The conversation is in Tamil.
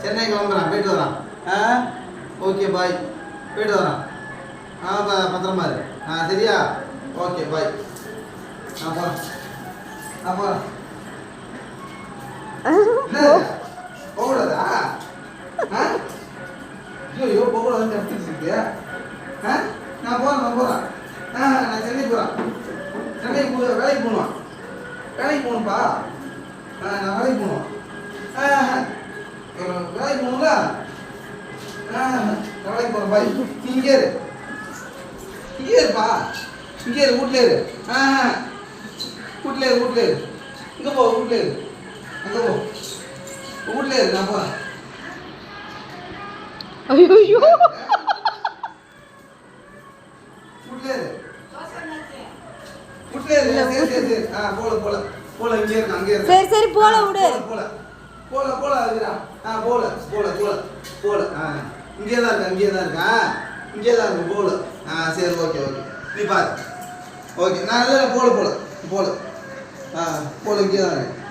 சென்னை கிளம்புறான், போயிட்டு வரான். ஓகே பாய், போயிட்டு வரான். பத்திரமா இரு. சரியா? Okay bye. நான் போகிறேன். போகக்கூடாதா? ஐயோ போகக்கூடாதுன்னு கற்றுட்டு இருக்கியா? நான் போகிறேன். நான் சென்னை போகிறேன். வேலைக்கு போகணும். வேலைக்கு போகணும்ப்பா. நான் வேலைக்கு போகணும். வேலைக்கு போகணுங்களா? வேலைக்கு போகிறேன் பாய். இங்கே இருப்பா. இங்கே இரு, வீட்டில் இரு. வீட்டில் இரு. இங்கே போ, வீட்டில் இரு. அங்கே போ, வீட்டில் இரு. நான் போகிறேன். ஐயோ சரி போல விடு. போல இங்கே தான் இருக்கு. போல. சரி, ஓகே. நீ பாரு. ஓகே, நான் இல்லை போல இங்கே தான் இருக்கு.